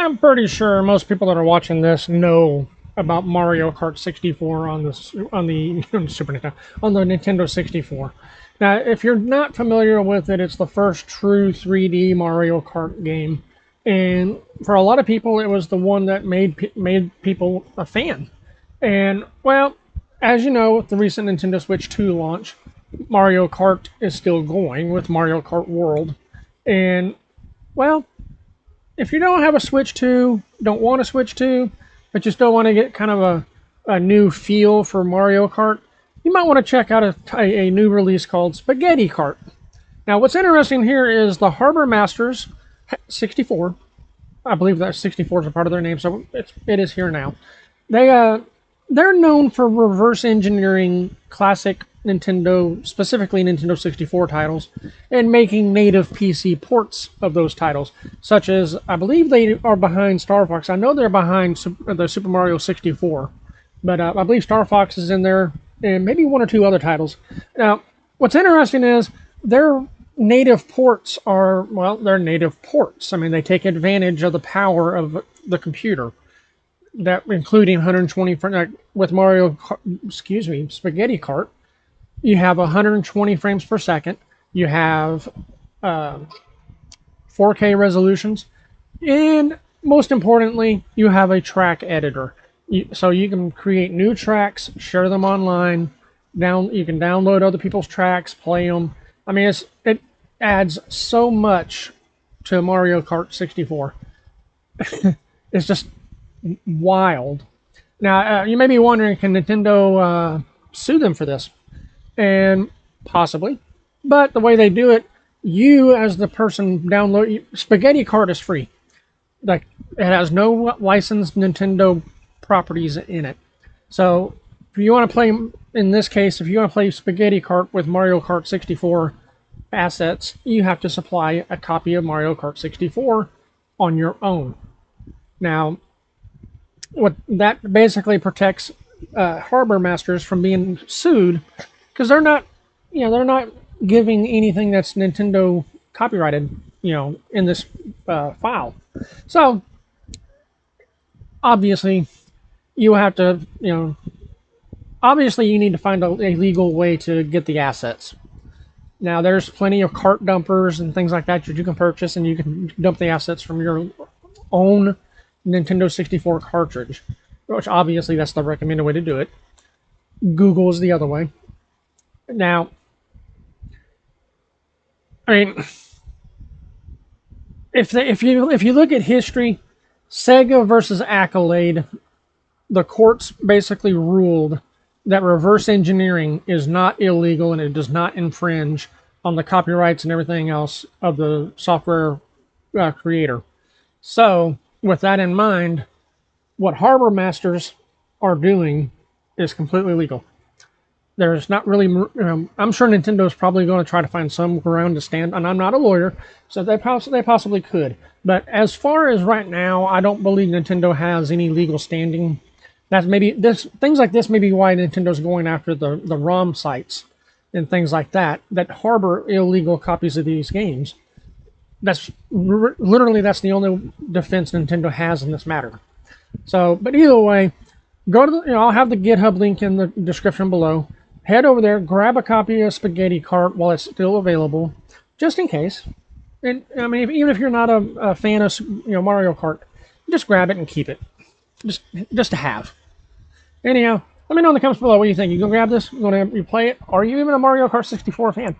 I'm pretty sure most people that are watching this know about Mario Kart 64 on the Super Nintendo, on the Nintendo 64. Now, if you're not familiar with it, it's the first true 3D Mario Kart game, and for a lot of people, it was the one that made people a fan. And well, as you know, with the recent Nintendo Switch 2 launch, Mario Kart is still going with Mario Kart World, and well, if you don't have a Switch 2, don't want a Switch 2, but you still want to get kind of a new feel for Mario Kart, you might want to check out a new release called SpaghettiKart. Now, what's interesting here is the Harbor Masters 64. I believe that 64 is a part of their name, so it is here now. They're known for reverse engineering classic Nintendo, specifically Nintendo 64 titles, and making native PC ports of those titles, such as, I believe they are behind Star Fox. I know they're behind the Super Mario 64, but I believe Star Fox is in there, and maybe one or two other titles. Now, what's interesting is their native ports are, well, they're native ports. I mean, they take advantage of the power of the computer, that including 120 with SpaghettiKart. You have 120 frames per second. You have 4K resolutions, and most importantly, you have a track editor. So you can create new tracks, share them online. You can download other people's tracks, play them. I mean, it adds so much to Mario Kart 64. It's just wild. Now, you may be wondering, can Nintendo sue them for this? And possibly, but the way they do it, you as the person SpaghettiKart is free. Like, it has no licensed Nintendo properties in it. So if you want to play, in this case, if you want to play SpaghettiKart with Mario Kart 64 assets, you have to supply a copy of Mario Kart 64 on your own. Now, what that basically protects Harbor Masters from being sued, because they're not giving anything that's Nintendo copyrighted, in this file. So obviously, you have to, obviously you need to find a legal way to get the assets. Now, there's plenty of cart dumpers and things like that you can purchase, and you can dump the assets from your own Nintendo 64 cartridge, which obviously that's the recommended way to do it. Google is the other way. Now, I mean, if you look at history, Sega versus Accolade, the courts basically ruled that reverse engineering is not illegal and it does not infringe on the copyrights and everything else of the software creator. So, with that in mind, what Harbor Masters are doing is completely legal. There's not really, I'm sure Nintendo is probably going to try to find some ground to stand, and I'm not a lawyer, so they possibly could. But as far as right now, I don't believe Nintendo has any legal standing. That's maybe things like this may be why Nintendo's going after the ROM sites and things like that harbor illegal copies of these games. That's the only defense Nintendo has in this matter. So, but either way, go to I'll have the GitHub link in the description below. Head over there, grab a copy of SpaghettiKart while it's still available, just in case. And I mean, even if you're not a fan of Mario Kart, just grab it and keep it, just to have. Anyhow, let me know in the comments below what you think. You gonna grab this? You gonna play it? Are you even a Mario Kart 64 fan?